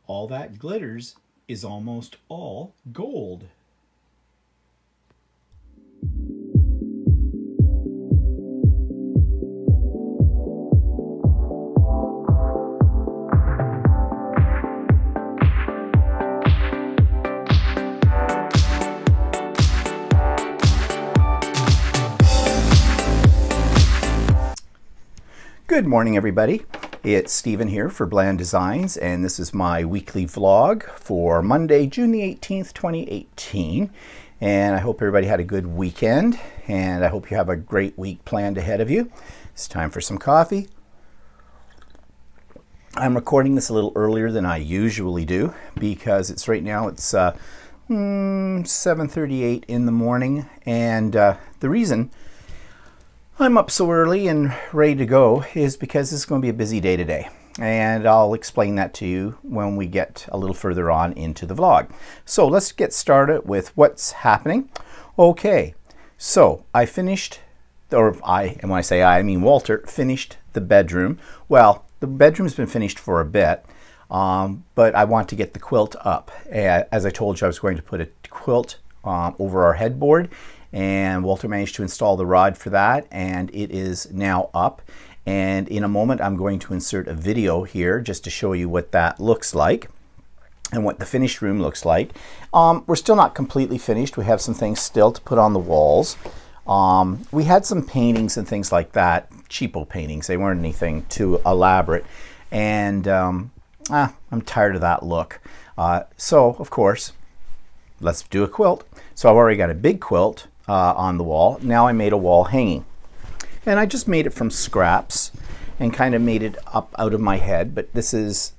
all that glitters is almost all gold. Good morning, everybody. It's Stephen here for Bland Designs, and this is my weekly vlog for Monday, June the 18th, 2018. And I hope everybody had a good weekend, and I hope you have a great week planned ahead of you. It's time for some coffee. I'm recording this a little earlier than I usually do because it's right now it's 7:38 in the morning, and the reason I'm up so early and ready to go is because this is going to be a busy day today, and I'll explain that to you when we get a little further on into the vlog. So let's get started with what's happening. Okay, so I finished, and when I say I mean Walter, finished the bedroom. Well, the bedroom's been finished for a bit, but I want to get the quilt up. As I told you, I was going to put a quilt over our headboard, and Walter managed to install the rod for that, and it is now up. And in a moment I'm going to insert a video here just to show you what that looks like and what the finished room looks like. We're still not completely finished. We have some things still to put on the walls. We had some paintings and things like that, cheapo paintings. They weren't anything too elaborate, and I'm tired of that look. So of course, let's do a quilt. So I've already got a big quilt on the wall. Now I made a wall hanging, and I just made it from scraps and kind of made it up out of my head, but this is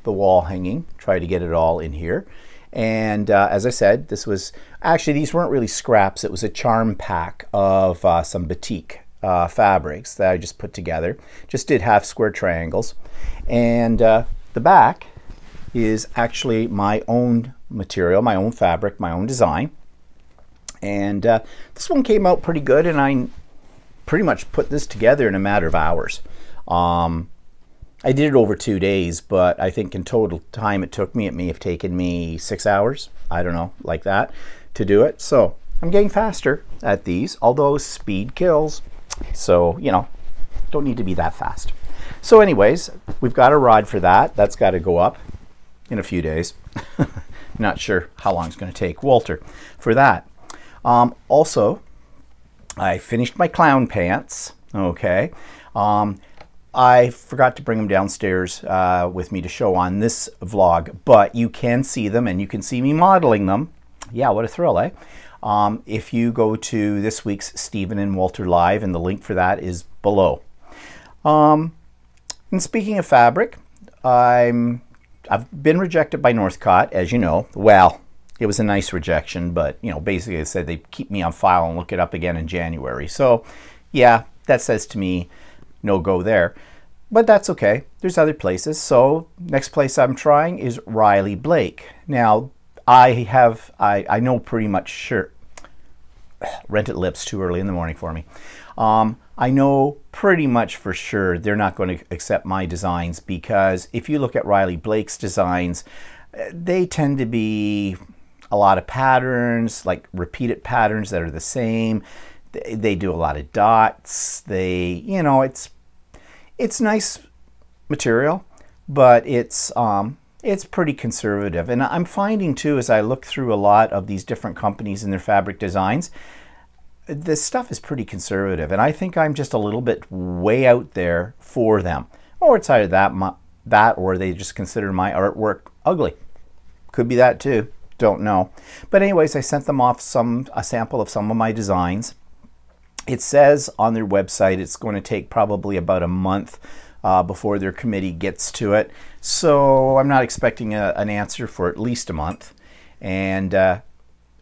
the wall hanging. Try to get it all in here. And as I said, this was actually, these weren't really scraps. It was a charm pack of some batik fabrics that I just put together. Just did half square triangles, and the back is actually my own material, my own fabric, my own design. And this one came out pretty good, and I pretty much put this together in a matter of hours. I did it over 2 days, but I think in total time it took me, it may have taken me 6 hours, I don't know, like that, to do it. So I'm getting faster at these, although speed kills. So, you know, don't need to be that fast. So anyways, we've got a rod for that. That's got to go up in a few days. Not sure how long it's going to take Walter for that. Also, I finished my clown pants. Okay. I forgot to bring them downstairs with me to show on this vlog, but you can see them and you can see me modeling them. Yeah, what a thrill, eh? If you go to this week's Stephen and Walter Live, and the link for that is below. And speaking of fabric, I've been rejected by Northcott, as you know. Well, it was a nice rejection, but you know, basically they said they'd keep me on file and look it up again in January. So yeah, that says to me no go there, but that's okay. There's other places. So next place I'm trying is Riley Blake. Now I know pretty much sure, rented lips too early in the morning for me. I know pretty much for sure they're not going to accept my designs, because if you look at Riley Blake's designs, they tend to be a lot of patterns, like repeated patterns that are the same. They do a lot of dots. You know, it's nice material, but it's pretty conservative. And I'm finding too, as I look through a lot of these different companies and their fabric designs, this stuff is pretty conservative, and I think I'm just a little bit way out there for them. Or it's either that or they just consider my artwork ugly. Could be that too. Don't know. But anyways, I sent them off a sample of some of my designs. It says on their website it's going to take probably about a month before their committee gets to it. So I'm not expecting an answer for at least a month. And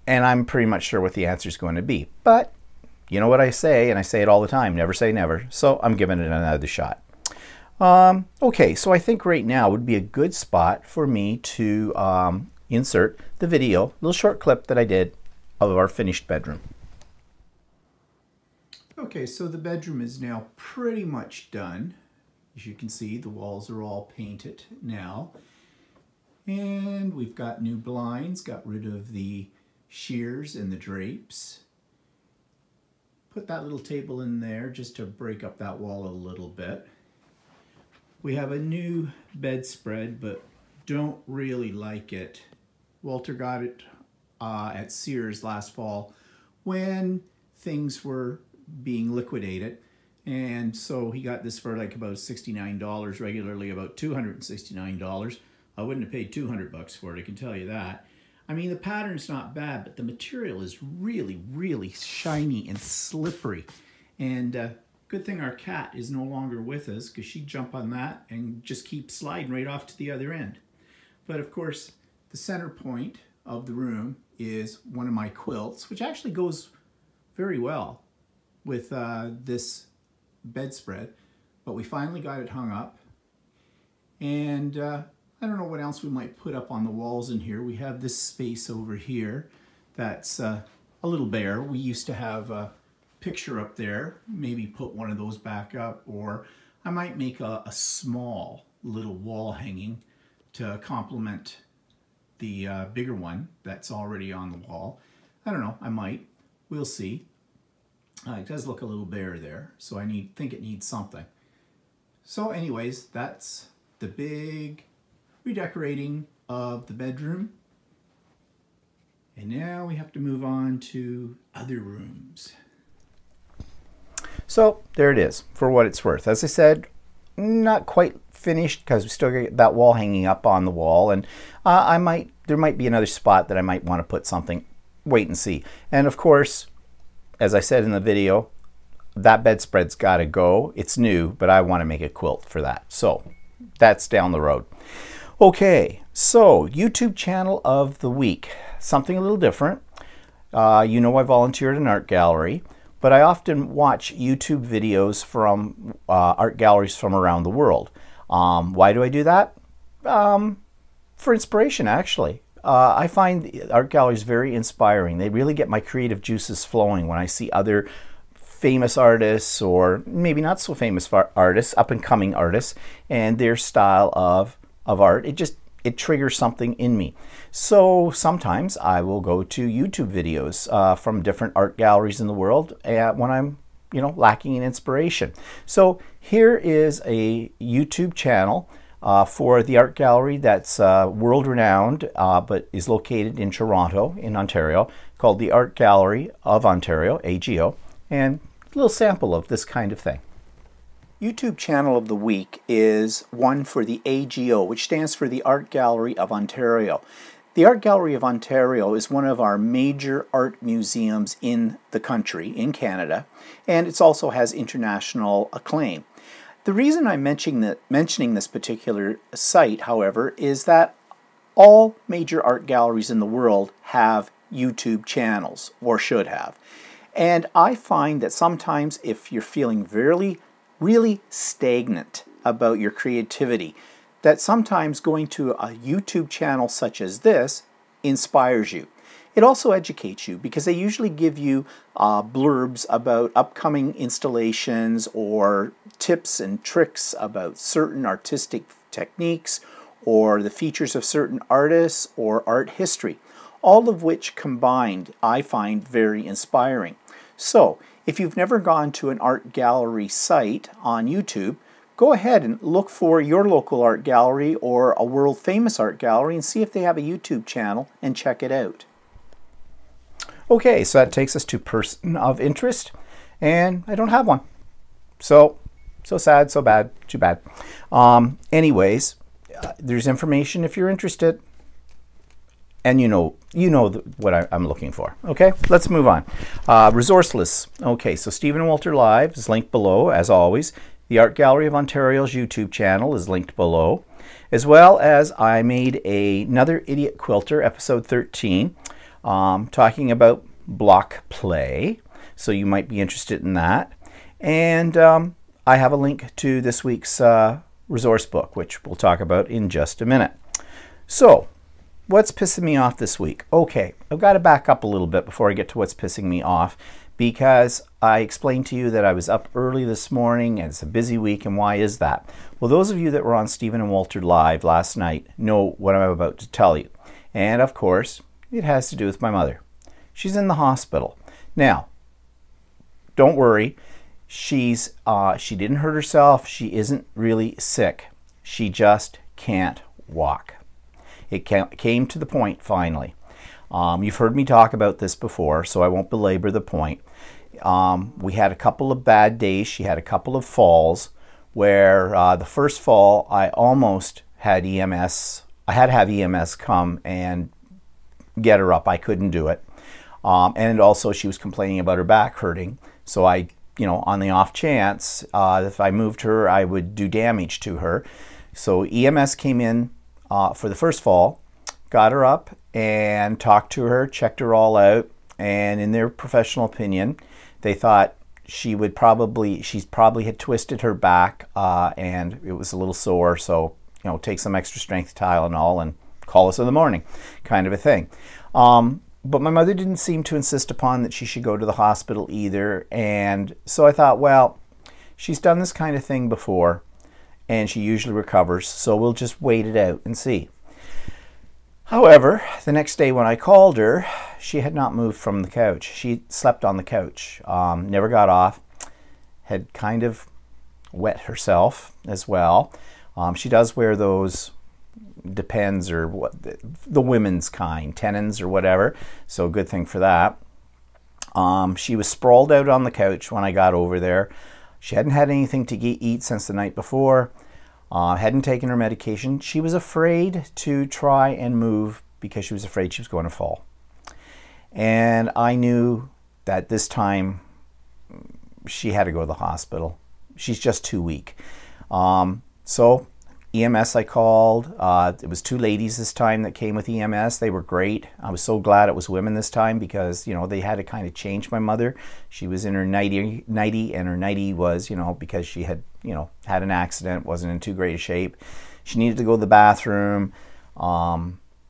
I'm pretty much sure what the answer is going to be. But you know what I say, and I say it all the time, never say never. So I'm giving it another shot. Okay, so I think right now would be a good spot for me to insert the video, little short clip that I did of our finished bedroom. Okay, so the bedroom is now pretty much done. As you can see, the walls are all painted now. And we've got new blinds, got rid of the shears and the drapes. Put that little table in there just to break up that wall a little bit. We have a new bedspread, but don't really like it. Walter got it at Sears last fall when things were being liquidated. And so he got this for like about $69, regularly about $269. I wouldn't have paid 200 bucks for it, I can tell you that. I mean, the pattern's not bad, but the material is really, really shiny and slippery. And good thing our cat is no longer with us, because she'd jump on that and just keep sliding right off to the other end. But of course, the center point of the room is one of my quilts, which actually goes very well with this bedspread. But we finally got it hung up. And I don't know what else we might put up on the walls in here. We have this space over here that's a little bare. We used to have a picture up there, maybe put one of those back up, or I might make a small little wall hanging to complement the bigger one that's already on the wall. I don't know, I might. We'll see. It does look a little bare there, so I think it needs something. So anyways, that's the big redecorating of the bedroom. And now we have to move on to other rooms. So there it is, for what it's worth. As I said, not quite finished because we still got that wall hanging up on the wall, and there might be another spot that I might want to put something. Wait and see. And of course, as I said in the video, that bedspread's got to go. It's new, but I want to make a quilt for that. So that's down the road. Okay, so YouTube channel of the week. Something a little different. You know I volunteer at an art gallery, but I often watch YouTube videos from art galleries from around the world. Why do I do that? For inspiration, actually. I find the art galleries very inspiring. They really get my creative juices flowing when I see other famous artists, or maybe not so famous artists, up-and-coming artists, and their style of art. It triggers something in me. So sometimes I will go to YouTube videos from different art galleries in the world when I'm, lacking in inspiration. So here is a YouTube channel for the art gallery that's world-renowned, but is located in Toronto, in Ontario, called the Art Gallery of Ontario, AGO, and a little sample of this kind of thing. YouTube channel of the week is one for the AGO, which stands for the Art Gallery of Ontario. The Art Gallery of Ontario is one of our major art museums in the country, in Canada, and it also has international acclaim. The reason I'm mentioning this particular site, however, is that all major art galleries in the world have YouTube channels, or should have. And I find that sometimes if you're feeling really stagnant about your creativity, that sometimes going to a YouTube channel such as this inspires you. It also educates you, because they usually give you blurbs about upcoming installations or tips and tricks about certain artistic techniques or the features of certain artists or art history, all of which combined I find very inspiring. So if you've never gone to an art gallery site on YouTube, go ahead and look for your local art gallery or a world famous art gallery and see if they have a YouTube channel and check it out. Okay, so that takes us to person of interest, and I don't have one. So sad, so bad, too bad. Anyways, there's information if you're interested. And you know what I'm looking for. Okay, let's move on. Resourceless. Okay, so Stephen and Walter Live is linked below, as always. The Art Gallery of Ontario's YouTube channel is linked below, as well as I made another Idiot Quilter, episode 13, talking about block play. So you might be interested in that. And I have a link to this week's resource book, which we'll talk about in just a minute. So, what's pissing me off this week? Okay, I've got to back up a little bit before I get to what's pissing me off, because I explained to you that I was up early this morning and it's a busy week. And why is that? Well, those of you that were on Stephen and Walter Live last night know what I'm about to tell you. And of course, it has to do with my mother. She's in the hospital. Now, don't worry. She didn't hurt herself. She isn't really sick. She just can't walk. It came to the point finally. You've heard me talk about this before, so I won't belabor the point. We had a couple of bad days. She had a couple of falls where the first fall I almost had EMS. I had to have EMS come and get her up. I couldn't do it. And also she was complaining about her back hurting. So I, on the off chance, if I moved her, I would do damage to her. So EMS came in for the first fall, got her up and talked to her, checked her all out. And in their professional opinion, they thought she's probably had twisted her back and it was a little sore. So, take some extra strength Tylenol and call us in the morning, kind of a thing. But my mother didn't seem to insist upon that she should go to the hospital either. And so I thought, well, she's done this kind of thing before and she usually recovers. So we'll just wait it out and see. However, the next day when I called her, she had not moved from the couch. She slept on the couch, never got off, had kind of wet herself as well. She does wear those Depends or what the women's kind, tenons or whatever, so good thing for that. She was sprawled out on the couch when I got over there. She hadn't had anything to eat since the night before, hadn't taken her medication. She was afraid to try and move because she was afraid she was going to fall. And I knew that this time she had to go to the hospital. She's just too weak. So EMS I called. It was two ladies this time that came with EMS. They were great. I was so glad it was women this time because, they had to kind of change my mother. She was in her nightie and her nightie was, because she had, had an accident, wasn't in too great a shape. She needed to go to the bathroom.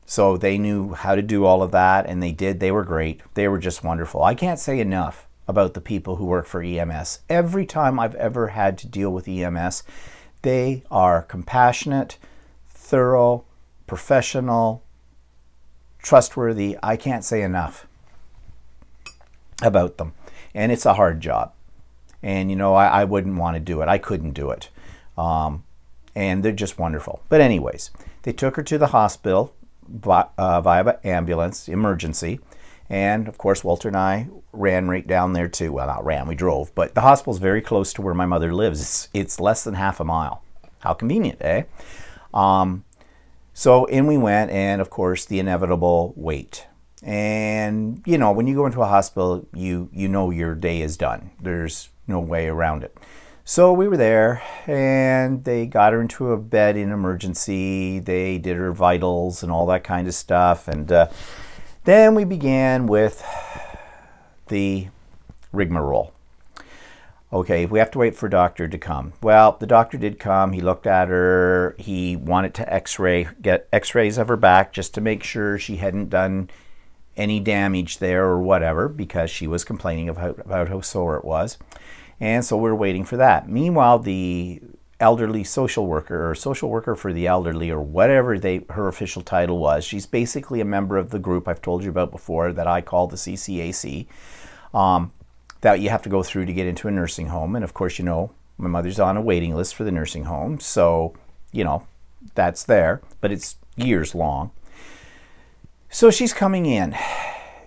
So they knew how to do all of that, and they did. They were great. They were just wonderful. I can't say enough about the people who work for EMS. Every time I've ever had to deal with EMS, they are compassionate, thorough, professional, trustworthy. I can't say enough about them. And it's a hard job. And, I wouldn't want to do it. I couldn't do it. And they're just wonderful. But anyways, they took her to the hospital via ambulance, emergency. And, of course, Walter and I ran right down there too. Well, not ran, we drove. But the hospital's very close to where my mother lives. It's less than half a mile. How convenient, eh? So in we went, and, of course, the inevitable wait. And, when you go into a hospital, you know your day is done. There's no way around it. So we were there, and they got her into a bed in emergency. They did her vitals and all that kind of stuff. And then we began with the rigmarole. Okay, we have to wait for a doctor to come. Well, the doctor did come. He looked at her. He wanted to get x-rays of her back just to make sure she hadn't done any damage there or whatever, because she was complaining about how sore it was. And so we're waiting for that. Meanwhile, the elderly social worker, or social worker for the elderly, or whatever her official title was, she's basically a member of the group I've told you about before that I call the CCAC, that you have to go through to get into a nursing home. And of course, my mother's on a waiting list for the nursing home, so that's there, but it's years long. So she's coming in.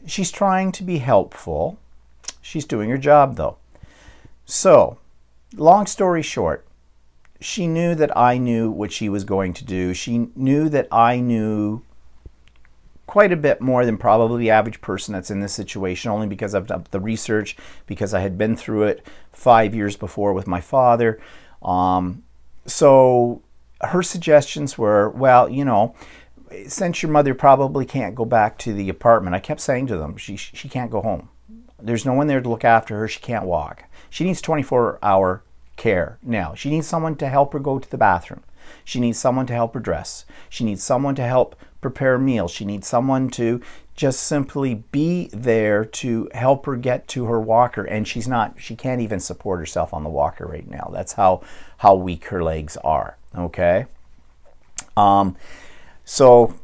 She's trying to be helpful. She's doing her job though. So, long story short, she knew that I knew what she was going to do. She knew that I knew quite a bit more than probably the average person that's in this situation, only because I've done the research, because I had been through it 5 years before with my father. So her suggestions were, well, since your mother probably can't go back to the apartment, I kept saying to them, she can't go home. There's no one there to look after her. She can't walk. She needs 24-hour care now. She needs someone to help her go to the bathroom. She needs someone to help her dress. She needs someone to help prepare meals. She needs someone to just simply be there to help her get to her walker. And she can't even support herself on the walker right now. That's how weak her legs are. Okay. So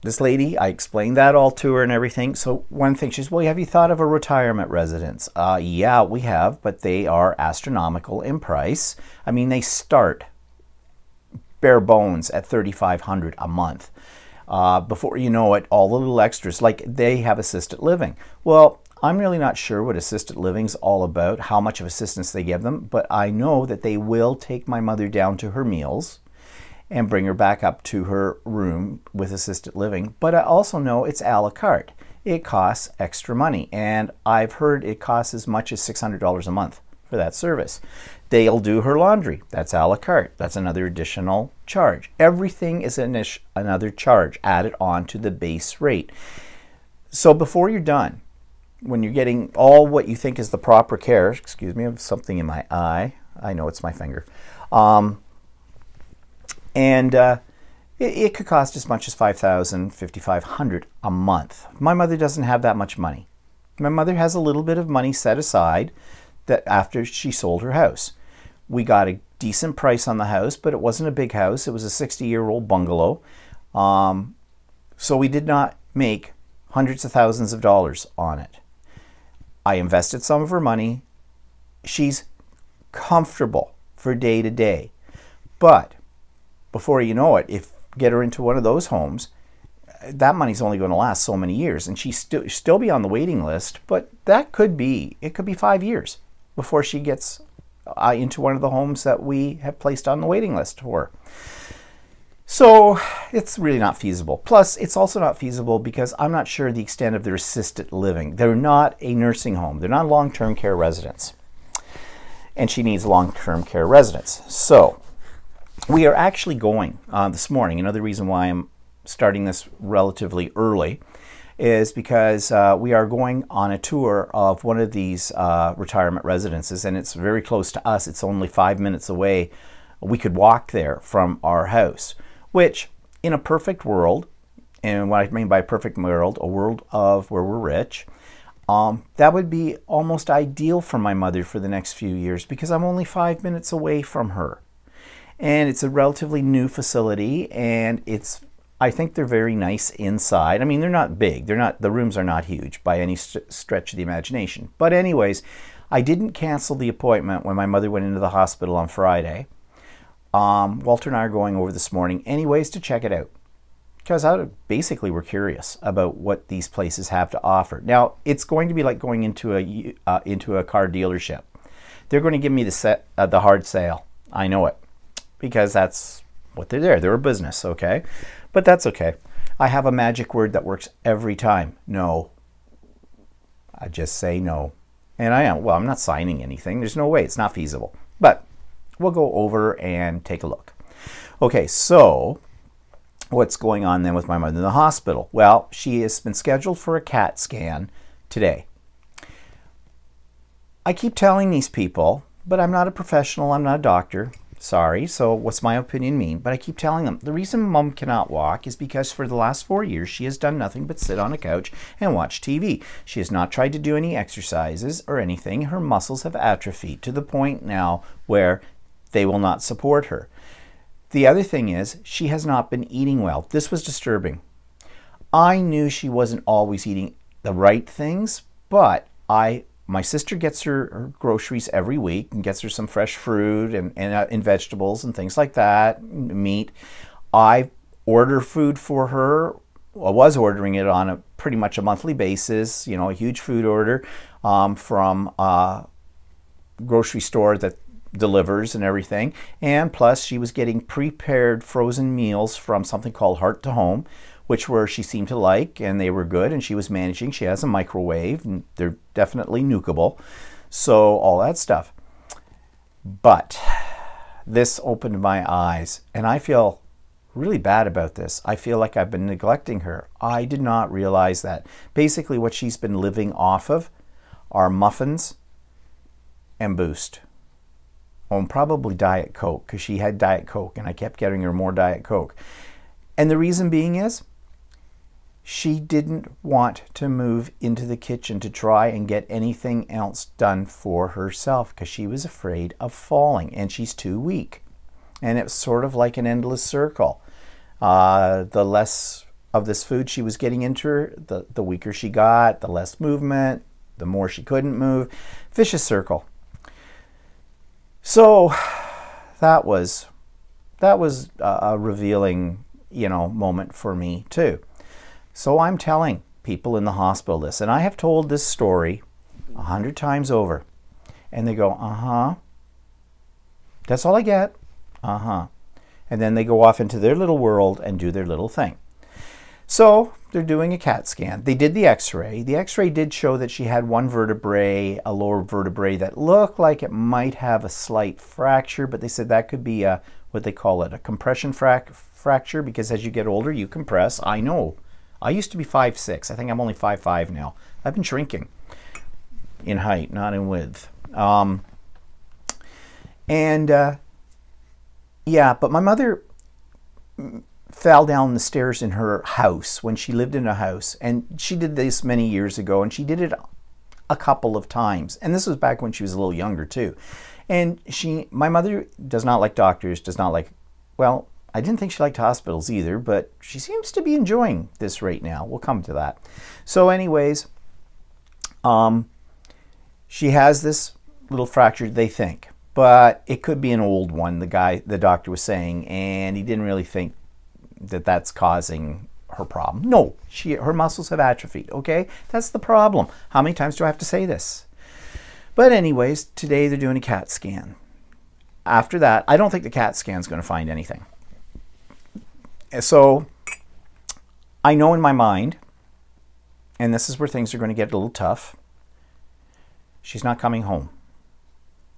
this lady, I explained that all to her and everything. So one thing, she says, well, have you thought of a retirement residence? Yeah, we have, but they are astronomical in price. I mean, they start bare bones at $3,500 a month. Before you know it, all the little extras, like they have assisted living. Well, I'm really not sure what assisted living's all about, how much of assistance they give them, but I know that they will take my mother down to her meals and bring her back up to her room with assisted living. But I also know it's a la carte. It costs extra money, and I've heard it costs as much as $600 a month for that service. They'll do her laundry. That's a la carte. That's another additional charge. Everything is another charge added on to the base rate. So before you're done, when you're getting all what you think is the proper care, excuse me, I have something in my eye. I know it's my finger. It could cost as much as $5,000, $5,500 a month. My mother doesn't have that much money. My mother has a little bit of money set aside that after she sold her house. We got a decent price on the house, but it wasn't a big house. It was a 60-year-old bungalow. So we did not make hundreds of thousands of dollars on it. I invested some of her money. She's comfortable for day to day. But before you know it, if get her into one of those homes, that money's only going to last so many years, and she's still be on the waiting list. But it could be 5 years before she gets into one of the homes that we have placed on the waiting list for. So it's really not feasible. Plus, it's also not feasible because I'm not sure the extent of their assisted living. They're not a nursing home. They're not long-term care residents, and she needs long-term care residence. So we are actually going this morning. Another reason why I'm starting this relatively early is because we are going on a tour of one of these retirement residences, and it's very close to us. It's only 5 minutes away. We could walk there from our house, which in a perfect world, and what I mean by perfect world, a world of where we're rich, that would be almost ideal for my mother for the next few years because I'm only 5 minutes away from her. And it's a relatively new facility, and I think they're very nice inside. I mean, they're not big. The rooms are not huge by any stretch of the imagination. But anyways, I didn't cancel the appointment when my mother went into the hospital on Friday. Walter and I are going over this morning anyways to check it out, because basically we're curious about what these places have to offer. Now, it's going to be like going into a car dealership. They're going to give me the hard sale. I know it, because that's what they're there. They're a business, okay? But that's okay. I have a magic word that works every time. No. I just say no. And I'm not signing anything. There's no way. It's not feasible. But we'll go over and take a look. Okay, so what's going on then with my mother in the hospital? Well, she has been scheduled for a CAT scan today. I keep telling these people, but I'm not a professional. I'm not a doctor. Sorry, so what's my opinion mean? But I keep telling them, the reason Mom cannot walk is because for the last 4 years, she has done nothing but sit on a couch and watch TV. She has not tried to do any exercises or anything. Her muscles have atrophied to the point now where they will not support her. The other thing is, she has not been eating well. This was disturbing. I knew she wasn't always eating the right things, but my sister gets her groceries every week and gets her some fresh fruit and vegetables and things like that, meat. I order food for her. I was ordering it on a pretty much a monthly basis, you know, a huge food order from a grocery store that delivers and everything. And plus she was getting prepared frozen meals from something called Heart to Home, which she seemed to like, and they were good, and she was managing. She has a microwave, and they're definitely nukeable. So all that stuff. But this opened my eyes, and I feel really bad about this. I feel like I've been neglecting her. I did not realize that. Basically what she's been living off of are muffins and Boost. And probably Diet Coke, because she had Diet Coke, and I kept getting her more Diet Coke. And the reason being is, She didn't want to move into the kitchen to try and get anything else done for herself because she was afraid of falling, and she's too weak. And it was sort of like an endless circle. The less of this food she was getting into her, the weaker she got, the less movement, the more she couldn't move. Vicious circle. So that was a revealing, moment for me too. So I'm telling people in the hospital this, and I have told this story 100 times over, and they go, uh-huh. That's all I get. Uh-huh. And then they go off into their little world and do their little thing. So they're doing a CAT scan. They did the x-ray. The x-ray did show that she had one vertebrae, a lower vertebrae that looked like it might have a slight fracture, but they said that could be what they call it, a compression fracture, because as you get older, you compress. I know. I used to be 5'6". I think I'm only 5'5" now. I've been shrinking in height, not in width. Yeah, but my mother fell down the stairs in her house when she lived in a house, and she did this many years ago, and she did it a couple of times, and this was back when she was a little younger too. And my mother does not like doctors, does not like, well, I didn't think she liked hospitals either, but she seems to be enjoying this right now. We'll come to that. So anyways, she has this little fracture, they think, but it could be an old one, the doctor was saying, and he didn't really think that that's causing her problem. No, her muscles have atrophied, okay? That's the problem. How many times do I have to say this? But anyways, today they're doing a CAT scan. After that, I don't think the CAT scan is going to find anything. So I know in my mind, and this is where things are going to get a little tough, she's not coming home.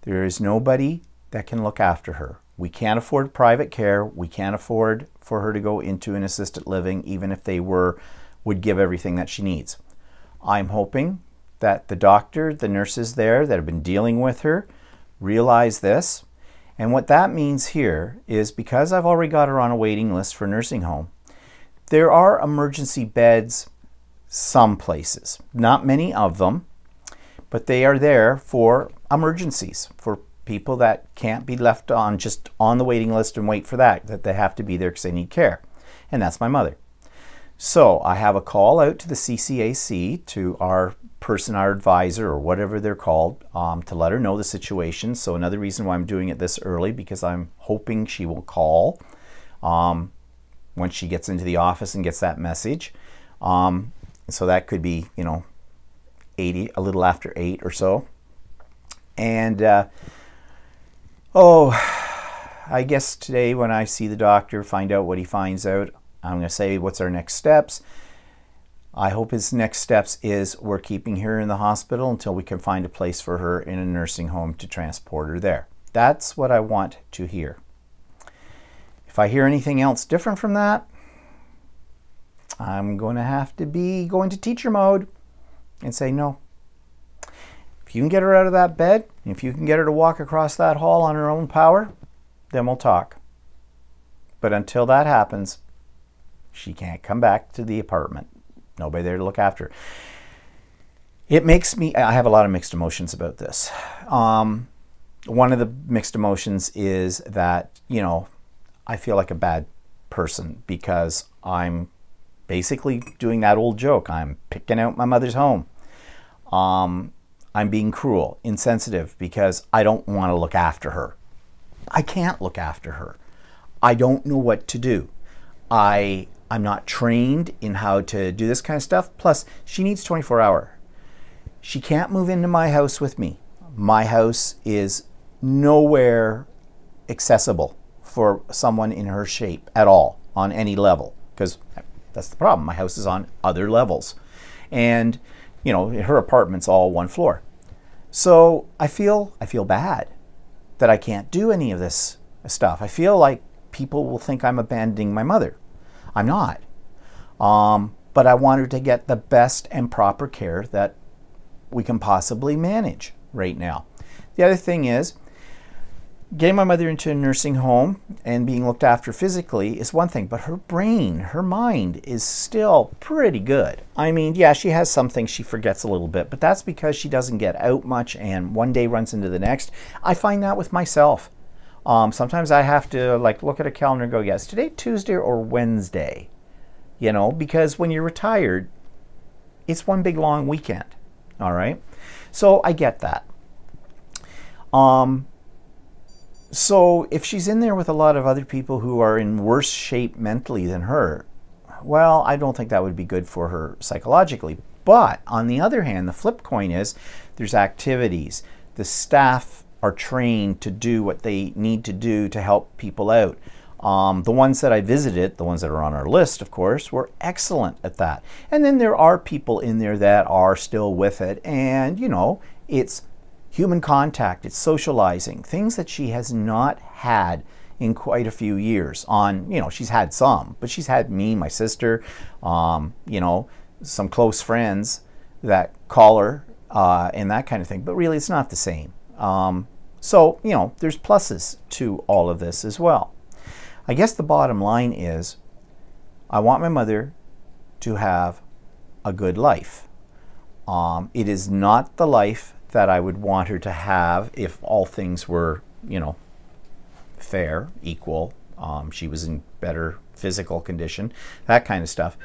There is nobody that can look after her. We can't afford private care. We can't afford for her to go into an assisted living, even if they would give everything that she needs. I'm hoping that the doctor, the nurses there that have been dealing with her, realize this. And what that means here is, because I've already got her on a waiting list for nursing home, there are emergency beds some places. Not many of them, but they are there for emergencies, for people that can't be left just on the waiting list and wait for that they have to be there because they need care. And that's my mother. So I have a call out to the CCAC, to our advisor, or whatever they're called, to let her know the situation. So another reason why I'm doing it this early, because I'm hoping she will call once she gets into the office and gets that message. So that could be, 80, a little after 8 or so. And I guess today when I see the doctor, find out what he finds out, I'm going to say, what's our next steps? I hope his next steps is we're keeping her in the hospital until we can find a place for her in a nursing home to transport her there. That's what I want to hear. If I hear anything else different from that, I'm going to have to be going to teacher mode and say no. If you can get her out of that bed, if you can get her to walk across that hall on her own power, then we'll talk. But until that happens, she can't come back to the apartment. Nobody there to look after her. It makes me, I have a lot of mixed emotions about this. One of the mixed emotions is that, I feel like a bad person because I'm basically doing that old joke. I'm picking out my mother's home. I'm being cruel, insensitive, because I don't want to look after her. I can't look after her. I don't know what to do. I'm not trained in how to do this kind of stuff. Plus, she needs 24-hour. She can't move into my house with me. My house is nowhere accessible for someone in her shape at all, on any level, because that's the problem. My house is on other levels. And, her apartment's all one floor. So I feel bad that I can't do any of this stuff. I feel like people will think I'm abandoning my mother. I'm not. But I want her to get the best and proper care that we can possibly manage right now. The other thing is, getting my mother into a nursing home and being looked after physically is one thing, but her brain, her mind is still pretty good. I mean, yeah, she has some things she forgets a little bit, but that's because she doesn't get out much and one day runs into the next. I find that with myself. Sometimes I have to like look at a calendar and go, yes, today Tuesday or Wednesday, you know, because when you're retired, it's one big long weekend. All right. So I get that. So if she's in there with a lot of other people who are in worse shape mentally than her, well, I don't think that would be good for her psychologically. But on the other hand, the flip coin is there's activities. The staff are trained to do what they need to do to help people out. The ones that I visited, the ones that are on our list, of course, were excellent at that. And then there are people in there that are still with it. And, you know, it's human contact, it's socializing, things that she has not had in quite a few years. You know, she's had some, but she's had me, my sister, you know, some close friends that call her and that kind of thing. But really, it's not the same. So, you know, there's pluses to all of this as well. I guess the bottom line is I want my mother to have a good life. It is not the life that I would want her to have if all things were, you know, fair, equal. She was in better physical condition, that kind of stuff.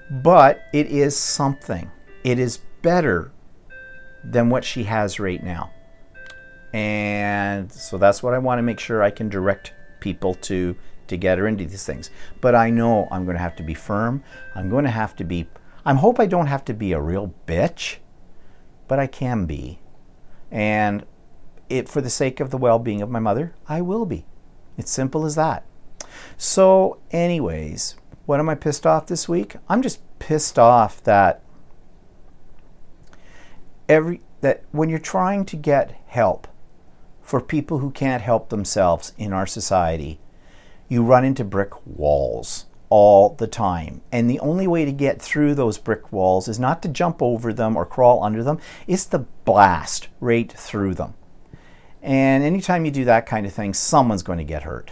But it is something. It is better than what she has right now. And so that's what I want to make sure I can direct people to get her into these things. But I know I'm going to have to be firm. I'm going to have to be, I hope I don't have to be a real bitch, but I can be. And for the sake of the well-being of my mother, I will be. It's simple as that. So anyways, what am I pissed off this week? I'm just pissed off that when you're trying to get help for people who can't help themselves in our society, you run into brick walls all the time. And the only way to get through those brick walls is not to jump over them or crawl under them, it's to blast right through them. And anytime you do that kind of thing, someone's going to get hurt.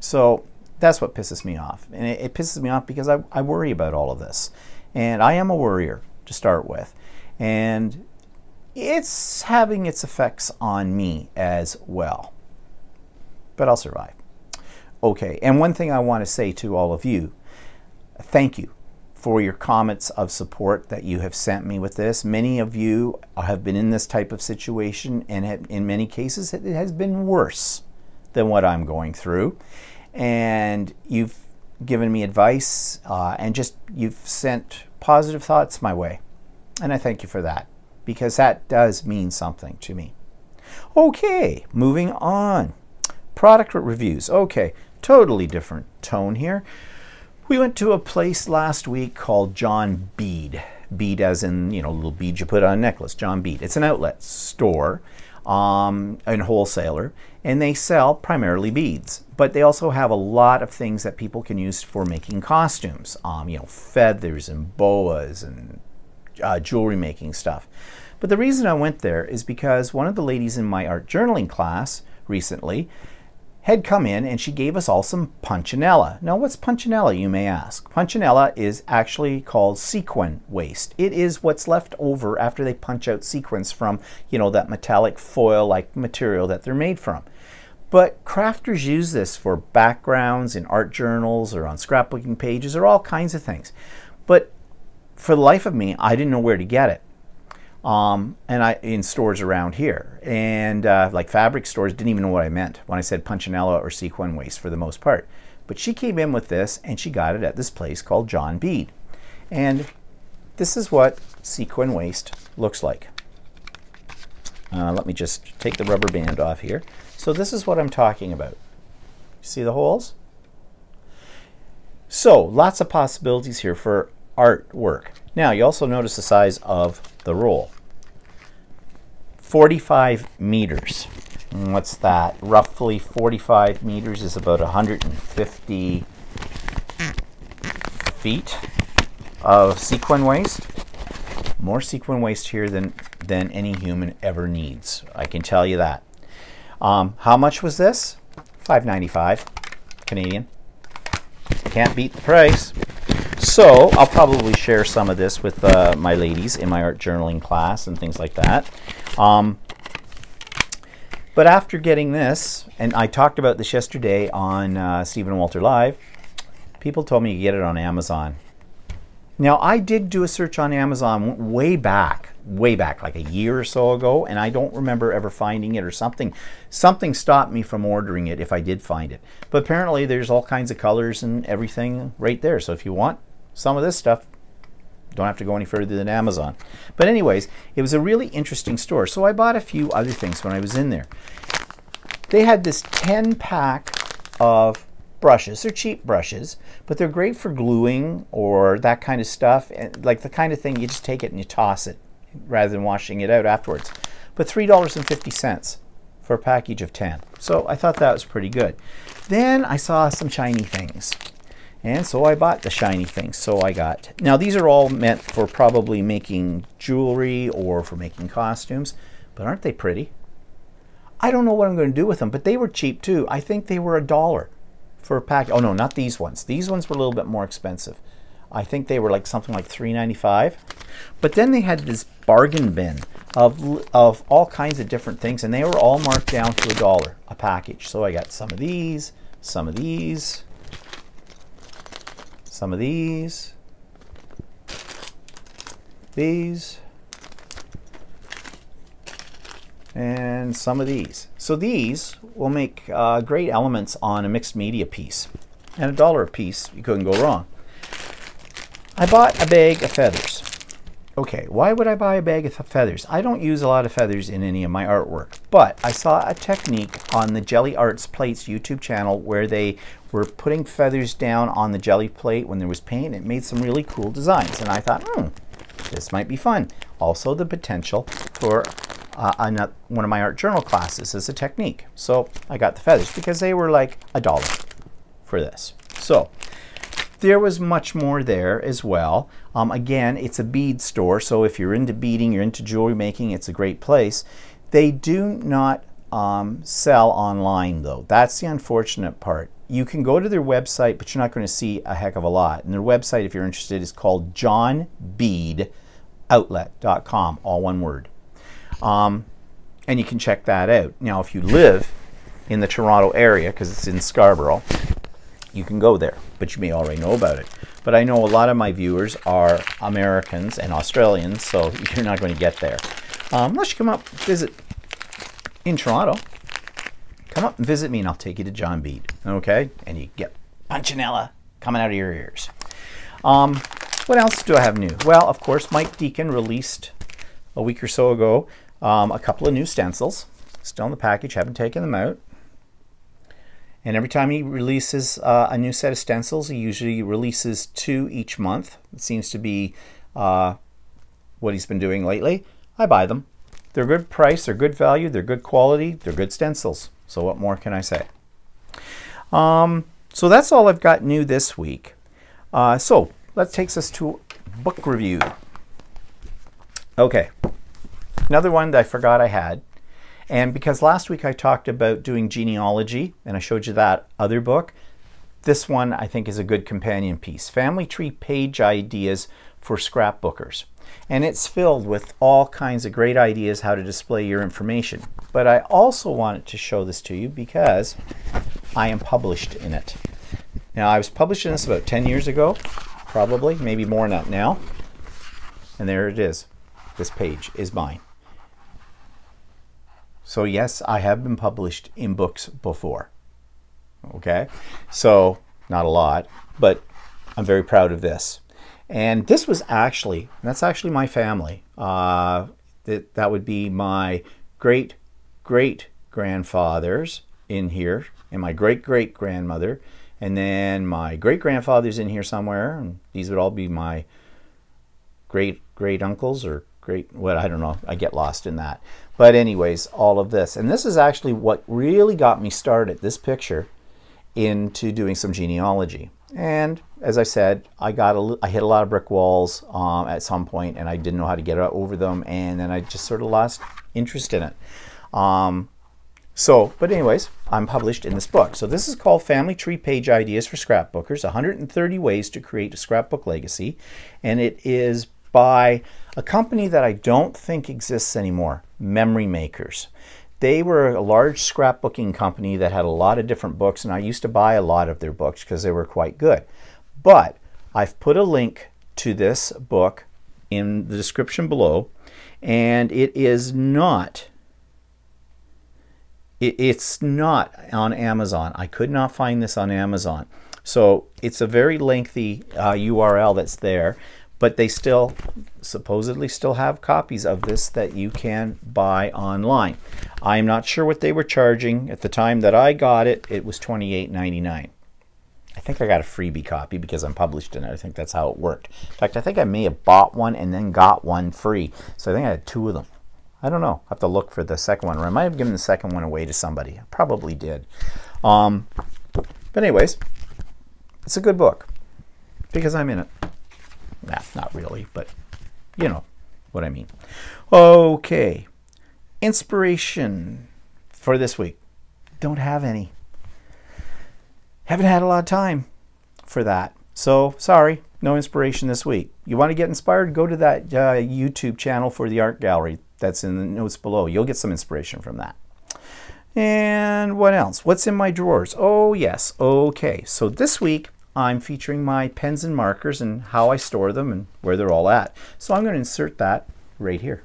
So that's what pisses me off. And it pisses me off because I worry about all of this. And I am a worrier to start with. And it's having its effects on me as well. But I'll survive. Okay, and one thing I want to say to all of you, thank you for your comments of support that you have sent me with this. Many of you have been in this type of situation, and in many cases it has been worse than what I'm going through. And you've given me advice and just you've sent positive thoughts my way. And I thank you for that, because that does mean something to me. Okay, moving on. Product reviews. Okay. Totally different tone here. We went to a place last week called John Bead. Bead as in, you know, little bead you put on a necklace. John Bead. It's an outlet store and wholesaler, and they sell primarily beads. But they also have a lot of things that people can use for making costumes. You know, feathers and boas and jewelry making stuff. But the reason I went there is because one of the ladies in my art journaling class recently had come in and she gave us all some punchinella. Now, what's punchinella, you may ask? Punchinella is actually called sequin waste. It is what's left over after they punch out sequins from, you know, that metallic foil-like material that they're made from. But crafters use this for backgrounds in art journals or on scrapbooking pages or all kinds of things. But for the life of me, I didn't know where to get it. In stores around here, and like fabric stores didn't even know what I meant when I said punchinella or sequin waste for the most part. But she came in with this and she got it at this place called John Bead. And this is what sequin waste looks like. Let me just take the rubber band off here. So this is what I'm talking about. See the holes? So lots of possibilities here for artwork. Now you also notice the size of the roll. 45 meters. And what's that? Roughly 45 meters is about 150 feet of sequin waste. More sequin waste here than any human ever needs. I can tell you that. How much was this? $5.95 Canadian. Can't beat the price. So I'll probably share some of this with my ladies in my art journaling class and things like that. But after getting this, and I talked about this yesterday on Stephen Walter Live, people told me to get it on Amazon. Now, I did do a search on Amazon way back, like a year or so ago, and I don't remember ever finding it, or something stopped me from ordering it if I did find it. But apparently there's all kinds of colors and everything right there. So if you want some of this stuff, don't have to go any further than Amazon. But anyways, it was a really interesting store. So I bought a few other things when I was in there. They had this 10-pack of brushes. They're cheap brushes, but they're great for gluing or that kind of stuff. And like the kind of thing you just take it and you toss it rather than washing it out afterwards. But $3.50 for a package of 10. So I thought that was pretty good. Then I saw some shiny things. And so I bought the shiny things. So I got, now these are all meant for probably making jewelry or for making costumes, but aren't they pretty? I don't know what I'm going to do with them, but they were cheap too. I think they were $1 for a pack. Oh no, not these ones. These ones were a little bit more expensive. I think they were like something like $3.95. But then they had this bargain bin of all kinds of different things, and they were all marked down to $1 a package. So I got some of these, some of these, some of these, and some of these. So these will make great elements on a mixed media piece. And $1 a piece, you couldn't go wrong. I bought a bag of feathers. Okay, why would I buy a bag of feathers? I don't use a lot of feathers in any of my artwork, but I saw a technique on the Jelly Arts Plates YouTube channel where they were putting feathers down on the jelly plate when there was paint, and it made some really cool designs. And I thought, this might be fun. Also the potential for one of my art journal classes as a technique. So I got the feathers because they were like $1 for this. So there was much more there as well. Again, it's a bead store, so if you're into beading, you're into jewelry making, it's a great place. They do not sell online though. That's the unfortunate part. You can go to their website, but you're not going to see a heck of a lot. And their website, if you're interested, is called johnbeadoutlet.com, all one word. And you can check that out. Now, if you live in the Toronto area, because it's in Scarborough, you can go there, but you may already know about it. But I know a lot of my viewers are Americans and Australians, so you're not going to get there. Unless you come up, visit in Toronto. Come up and visit me and I'll take you to John Bead, okay? And you get Punchinella coming out of your ears. What else do I have new? Well, of course, Mike Deacon released a week or so ago a couple of new stencils. Still in the package, haven't taken them out. And every time he releases a new set of stencils, he usually releases 2 each month. It seems to be what he's been doing lately. I buy them. They're good price, they're good value, they're good quality, they're good stencils. So what more can I say? So that's all I've got new this week. So that takes us to book review. Okay, another one that I forgot I had. And because last week I talked about doing genealogy, and I showed you that other book, this one I think is a good companion piece. Family Tree Page Ideas for Scrapbookers. And it's filled with all kinds of great ideas how to display your information. But I also wanted to show this to you because I am published in it. Now, I was published in this about 10 years ago, probably, maybe more than that now. And there it is. This page is mine. So yes, I have been published in books before. Okay, so not a lot, but I'm very proud of this. And this was actually, that's actually my family. That would be my great-great-grandfathers in here, and my great-great-grandmother, and then my great-grandfather's in here somewhere, and these would all be my great-great-uncles or what, I don't know, I get lost in that. But anyways, all of this. And this is actually what really got me started, this picture, into doing some genealogy. And as I said, I hit a lot of brick walls at some point, and I didn't know how to get over them, and then I just sort of lost interest in it. So, but anyways, I'm published in this book. So this is called Family Tree Page Ideas for Scrapbookers, 130 Ways to Create a Scrapbook Legacy. And it is by a company that I don't think exists anymore, Memory Makers. They were a large scrapbooking company that had a lot of different books, and I used to buy a lot of their books because they were quite good. But I've put a link to this book in the description below, and it's not on Amazon. I could not find this on Amazon. So it's a very lengthy URL that's there, but they supposedly still have copies of this that you can buy online. I'm not sure what they were charging. At the time that I got it, it was $28.99. I think I got a freebie copy because I'm published in it. I think that's how it worked. In fact, I think I may have bought one and then got one free. So I think I had 2 of them. I don't know. I have to look for the second one. Or I might have given the second one away to somebody. I probably did. But anyways, it's a good book because I'm in it. Nah, not really, but you know what I mean. Okay. Inspiration for this week. Don't have any. Haven't had a lot of time for that. So, sorry, no inspiration this week. You want to get inspired? Go to that YouTube channel for the art gallery. That's in the notes below. You'll get some inspiration from that. And what else? What's in my drawers? Oh, yes. Okay. So this week, I'm featuring my pens and markers and how I store them and where they're all at. So I'm going to insert that right here.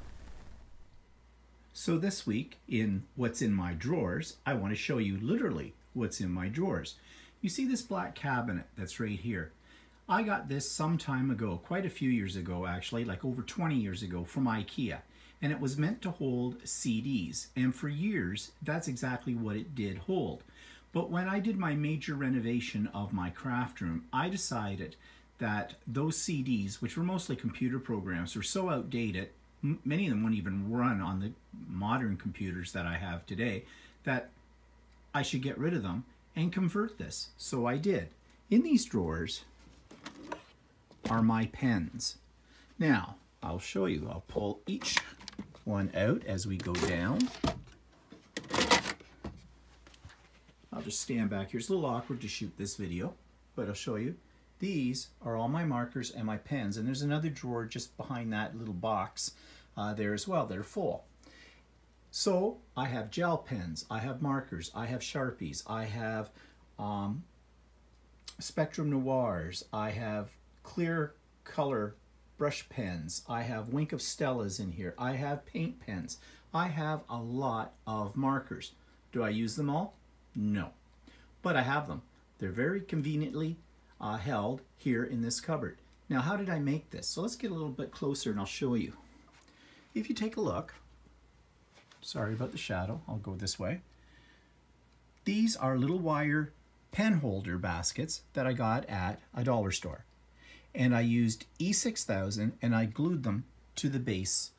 So this week, in What's in My Drawers, I want to show you literally what's in my drawers. You see this black cabinet that's right here. I got this some time ago, quite a few years ago actually, like over 20 years ago from IKEA. And it was meant to hold CDs. And for years, that's exactly what it did hold. But when I did my major renovation of my craft room, I decided that those CDs, which were mostly computer programs, were so outdated, many of them wouldn't even run on the modern computers that I have today, that I should get rid of them and convert this. So I did. In these drawers are my pens. Now, I'll show you. I'll pull each one out as we go down. I'll just stand back here. It's a little awkward to shoot this video, but I'll show you. These are all my markers and my pens, and there's another drawer just behind that little box there as well. They're full. So I have gel pens, I have markers, I have Sharpies, I have Spectrum Noirs, I have clear color brush pens, I have Wink of Stellas in here, I have paint pens, I have a lot of markers. Do I use them all? No, but I have them. They're very conveniently held here in this cupboard. Now, how did I make this? So let's get a little bit closer and I'll show you. If you take a look, sorry about the shadow, I'll go this way. These are little wire pen holder baskets that I got at a dollar store. And I used E6000 and I glued them to the base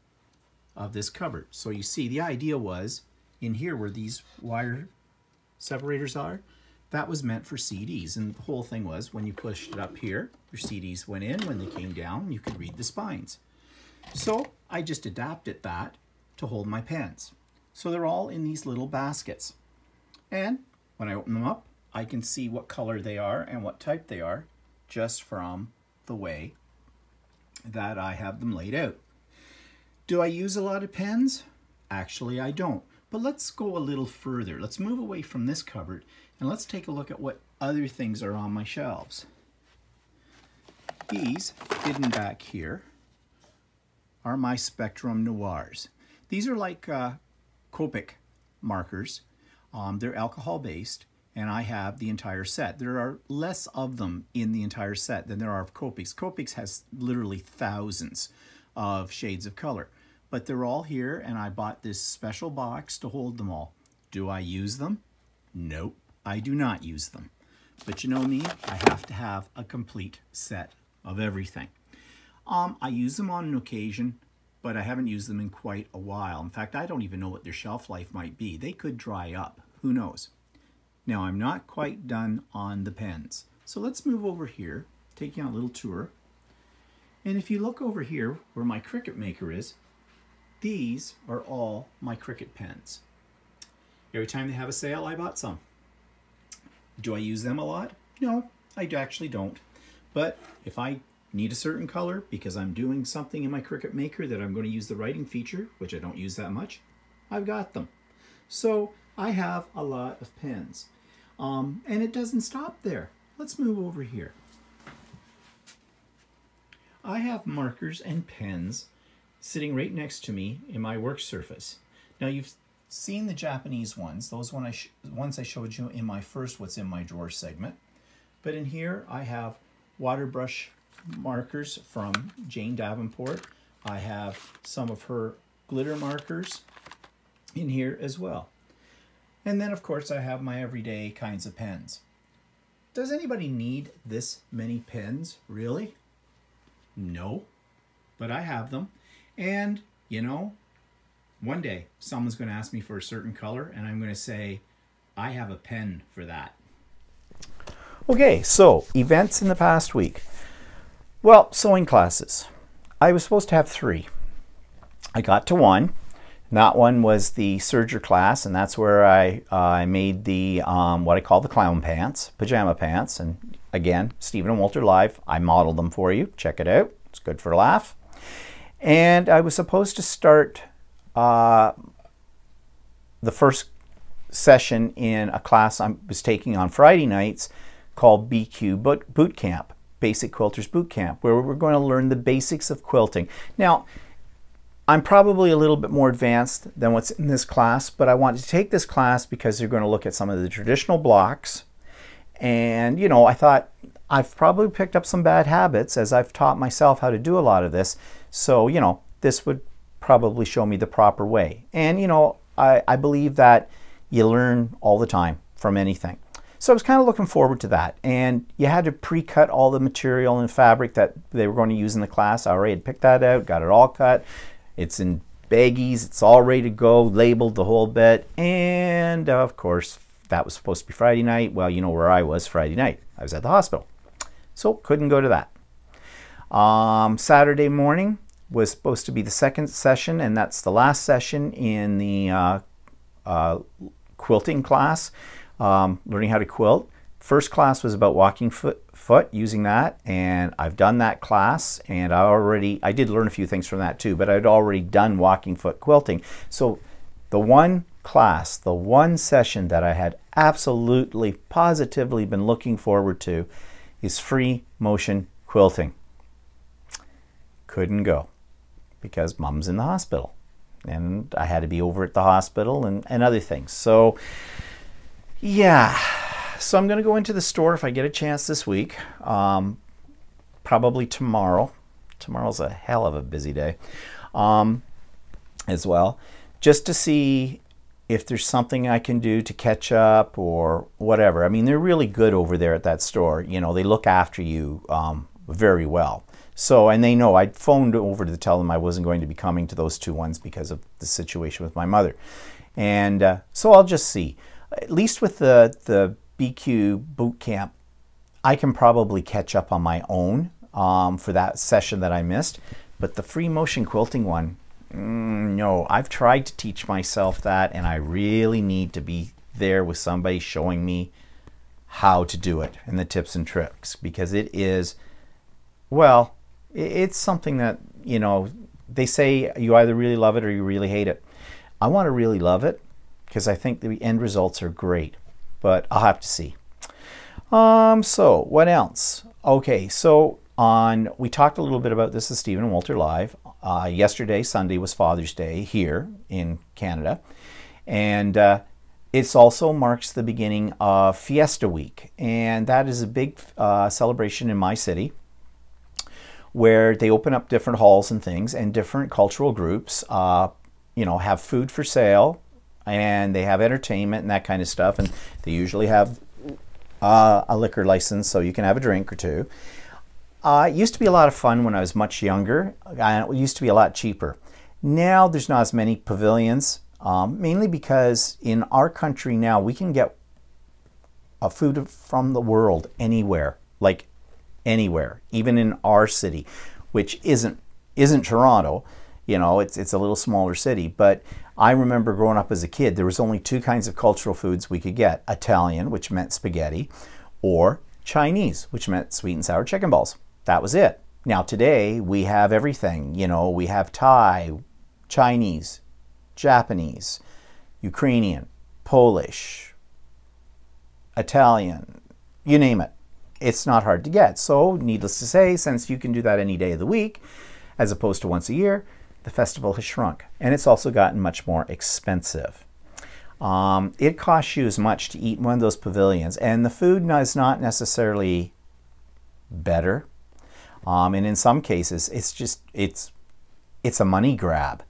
of this cupboard. So you see, the idea was in here where these wire separators are, that was meant for CDs. And the whole thing was when you pushed it up here, your CDs went in. When they came down, you could read the spines. So I just adapted that to hold my pens. So they're all in these little baskets. And when I open them up, I can see what color they are and what type they are just from the way that I have them laid out. Do I use a lot of pens? Actually, I don't. But let's go a little further. Let's move away from this cupboard and let's take a look at what other things are on my shelves. These, hidden back here, are my Spectrum Noirs. These are like Copic markers. They're alcohol-based, and I have the entire set. There are less of them in the entire set than there are of Copics. Copics has literally thousands of shades of color. But they're all here, and I bought this special box to hold them all. Do I use them? Nope, I do not use them. But you know me, I have to have a complete set of everything. I use them on an occasion, but I haven't used them in quite a while. In fact, I don't even know what their shelf life might be. They could dry up, who knows? Now, I'm not quite done on the pens. So let's move over here, take you on a little tour. And if you look over here where my Cricut maker is, these are all my Cricut pens. Every time they have a sale, I bought some. Do I use them a lot? No, I actually don't. But if I need a certain color because I'm doing something in my Cricut Maker that I'm going to use the writing feature, which I don't use that much, I've got them. So I have a lot of pens. And it doesn't stop there. Let's move over here. I have markers and pens sitting right next to me in my work surface. Now you've seen the Japanese ones, those ones I showed you in my first What's in My Drawer segment. But in here I have water brush markers from Jane Davenport. I have some of her glitter markers in here as well. And then of course I have my everyday kinds of pens. Does anybody need this many pens, really? No, but I have them. And you know, one day someone's going to ask me for a certain color and I'm going to say, I have a pen for that. Okay, so events in the past week. Well, sewing classes. I was supposed to have 3. I got to 1. And that one was the serger class, and that's where I made the what I call the clown pants, pajama pants. And again, Stephen and Walter Live, I modeled them for you. Check it out. It's good for a laugh. And I was supposed to start the first session in a class I was taking on Friday nights called BQ Boot Camp, Basic Quilters Boot Camp, where we're going to learn the basics of quilting. Now, I'm probably a little bit more advanced than what's in this class, but I wanted to take this class because they're going to look at some of the traditional blocks. And, you know, I thought I've probably picked up some bad habits as I've taught myself how to do a lot of this. So, you know, this would probably show me the proper way. And, you know, I believe that you learn all the time from anything. So I was kind of looking forward to that. And you had to pre-cut all the material and fabric that they were going to use in the class. I already had picked that out, got it all cut. It's in baggies, it's all ready to go, labeled the whole bit. And of course, that was supposed to be Friday night. Well, you know where I was Friday night. I was at the hospital. So couldn't go to that. Saturday morning was supposed to be the second session, and that's the last session in the quilting class, learning how to quilt. First class was about walking foot, using that, and I've done that class, and I did learn a few things from that too, but I'd already done walking foot quilting. So the one class, the one session that I had absolutely, positively been looking forward to is free motion quilting. Couldn't go because Mom's in the hospital, and I had to be over at the hospital and other things. So yeah. So I'm going to go into the store if I get a chance this week, probably tomorrow. Tomorrow's a hell of a busy day as well, just to see if there's something I can do to catch up or whatever. I mean, they're really good over there at that store. You know, they look after you very well. So, and they know I'd phoned over to tell them I wasn't going to be coming to those 2 ones because of the situation with my mother. And so I'll just see. At least with the BQ boot camp, I can probably catch up on my own for that session that I missed. But the free motion quilting one, no, I've tried to teach myself that, and I really need to be there with somebody showing me how to do it and the tips and tricks, because it is, well, it's something that, you know, they say you either really love it or you really hate it. I want to really love it because I think the end results are great. But I'll have to see. So what else? Okay, so we talked a little bit about this at Stephen and Walter Live. Yesterday, Sunday, was Father's Day here in Canada. And it also marks the beginning of Fiesta Week. And that is a big celebration in my city where they open up different halls and things, and different cultural groups you know, have food for sale, and they have entertainment and that kind of stuff, and they usually have a liquor license so you can have a drink or two. It used to be a lot of fun when I was much younger, and it used to be a lot cheaper. Now there's not as many pavilions, mainly because in our country now we can get food from the world anywhere, like anywhere, even in our city, which isn't Toronto. You know, it's a little smaller city. But I remember growing up as a kid, there was only two kinds of cultural foods we could get. Italian, which meant spaghetti, or Chinese, which meant sweet and sour chicken balls. That was it. Now today, we have everything. You know, we have Thai, Chinese, Japanese, Ukrainian, Polish, Italian, you name it. It's not hard to get. So, needless to say, since you can do that any day of the week, as opposed to once a year, the festival has shrunk. And it's also gotten much more expensive. It costs you as much to eat in one of those pavilions, and the food is not necessarily better. And in some cases, it's a money grab.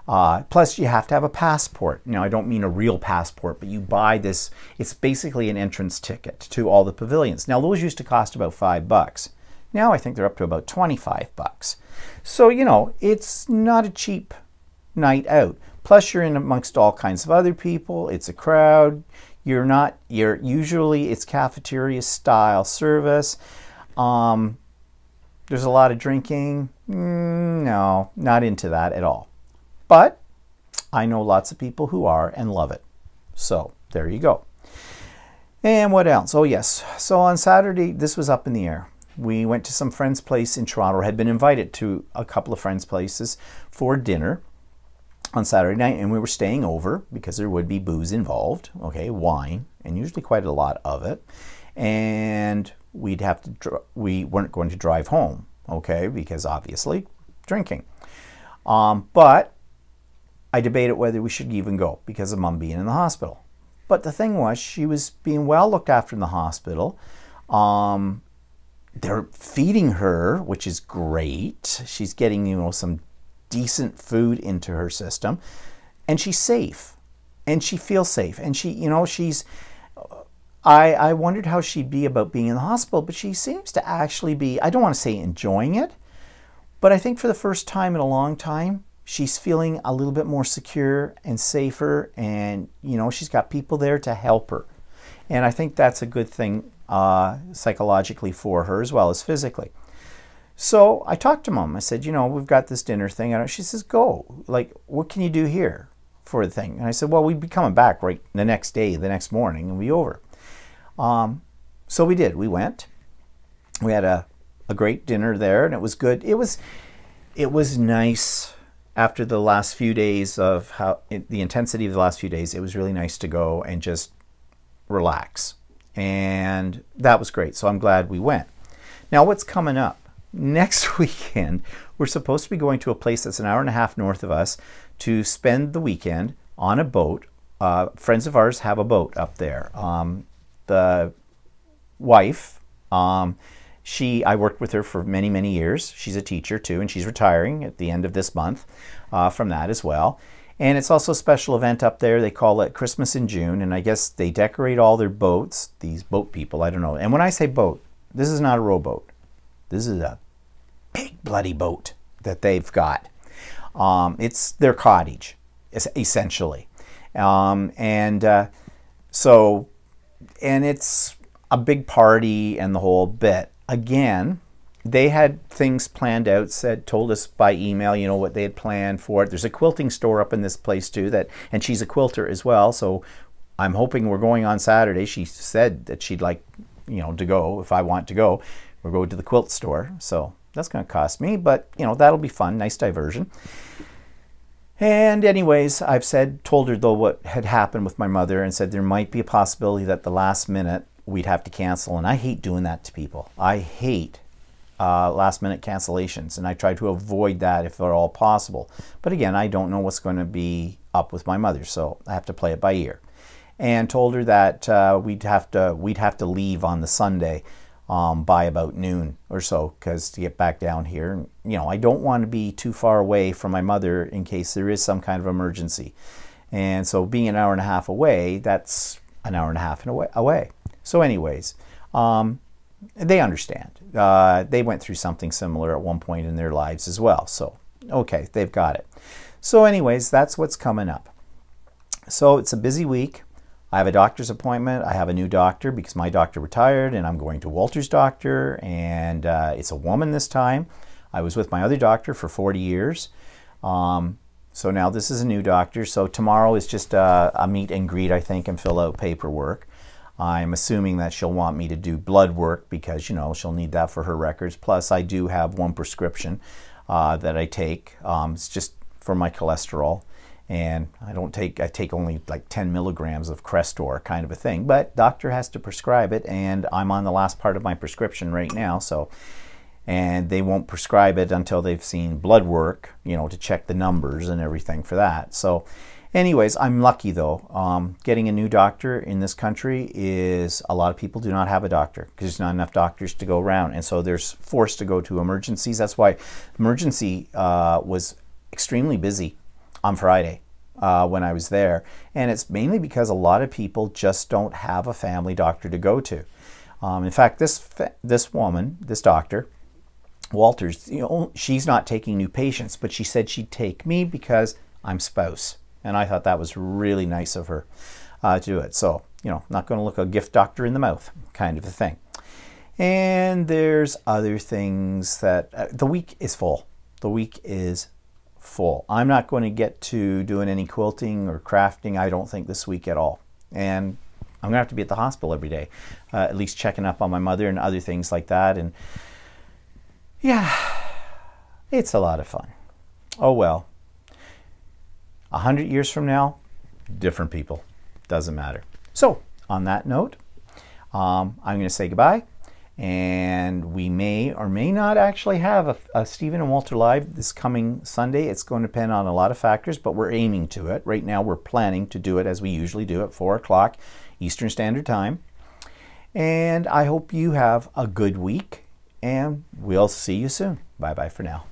Plus, you have to have a passport. Now, I don't mean a real passport, but you buy this. It's basically an entrance ticket to all the pavilions. Now, those used to cost about $5. Now, I think they're up to about $25. So, you know, it's not a cheap night out. Plus, you're in amongst all kinds of other people. It's a crowd. Usually it's cafeteria style service. There's a lot of drinking. No, not into that at all. But I know lots of people who are and love it. So there you go. And what else? Oh yes. So on Saturday, this was up in the air. We went to some friend's place in Toronto, had been invited to a couple of friends' places for dinner on Saturday night, and we were staying over because there would be booze involved, okay, wine, and usually quite a lot of it. And we weren't going to drive home, okay, because obviously drinking. But I debated whether we should even go because of Mom being in the hospital. But the thing was, she was being well looked after in the hospital. They're feeding her, which is great. She's getting, you know, some decent food into her system, and she's safe, and she feels safe, and she, you know, she's. I wondered how she'd be about being in the hospital, but she seems to actually be. I don't want to say enjoying it, but I think for the first time in a long time, she's feeling a little bit more secure and safer, and you know, she's got people there to help her, and I think that's a good thing. Psychologically for her as well as physically. So I talked to Mom. I said, you know, we've got this dinner thing. And she says, go. Like, what can you do here for the thing? And I said, well, we'd be coming back right the next day, the next morning, and we'll be over. So we did. We went. We had a great dinner there, and it was good. It was nice after the last few days of the intensity of the last few days. It was really nice to go and just relax. And that was great. So I'm glad we went. Now, what's coming up? Next weekend, we're supposed to be going to a place that's an hour and a half north of us to spend the weekend on a boat. Friends of ours have a boat up there. The wife, I worked with her for many, many years. She's a teacher too, and she's retiring at the end of this month from that as well. And it's also a special event up there. They call it Christmas in June, and I guess they decorate all their boats, these boat people, I don't know. And when I say boat, this is not a rowboat. This is a big bloody boat that they've got. It's their cottage, essentially. And it's a big party and the whole bit. Again, they had things planned out, told us by email, you know, what they had planned for it. There's a quilting store up in this place too, and she's a quilter as well. So I'm hoping we're going on Saturday. She said that she'd like, you know, to go if I want to go. We're going to the quilt store. So that's going to cost me, but you know, that'll be fun. Nice diversion. And anyways, told her though what had happened with my mother, and said there might be a possibility that the last minute we'd have to cancel. And I hate doing that to people. I hate last minute cancellations, and I try to avoid that if at all possible. But again, I don't know what's going to be up with my mother, so I have to play it by ear. And told her that we'd have to leave on the Sunday by about noon or so, because to get back down here, you know, I don't want to be too far away from my mother in case there is some kind of emergency. And so being an hour and a half away, that's an hour and a half away. So anyways, they understand. They went through something similar at one point in their lives as well. So, okay, they've got it. So anyways, that's what's coming up. So it's a busy week. I have a doctor's appointment. I have a new doctor because my doctor retired, and I'm going to Walter's doctor, and it's a woman this time. I was with my other doctor for 40 years. So now this is a new doctor. So tomorrow is just a meet and greet, I think, and fill out paperwork. I'm assuming that she'll want me to do blood work because, you know, she'll need that for her records. Plus, I do have one prescription that I take. It's just for my cholesterol. And I take only like 10 milligrams of Crestor, kind of a thing. But doctor has to prescribe it, and I'm on the last part of my prescription right now. So, and they won't prescribe it until they've seen blood work, you know, to check the numbers and everything for that. So anyways, I'm lucky though. Getting a new doctor in this country is, a lot of people do not have a doctor because there's not enough doctors to go around. And so they're forced to go to emergencies. That's why emergency was extremely busy on Friday when I was there. And it's mainly because a lot of people just don't have a family doctor to go to. In fact, this woman, this doctor, Walters, you know, she's not taking new patients, but she said she'd take me because I'm spouse. And I thought that was really nice of her to do it. So, you know, not going to look a gift doctor in the mouth kind of a thing. And there's other things that the week is full. The week is full. I'm not going to get to doing any quilting or crafting, I don't think, this week at all. And I'm going to have to be at the hospital every day, at least checking up on my mother and other things like that. And yeah, it's a lot of fun. Oh well. 100 years from now, different people. Doesn't matter. So, on that note, I'm going to say goodbye. And we may or may not actually have a Stephen and Walter Live this coming Sunday. It's going to depend on a lot of factors, but we're aiming to it. Right now, we're planning to do it as we usually do at 4 o'clock Eastern Standard Time. And I hope you have a good week. And we'll see you soon. Bye-bye for now.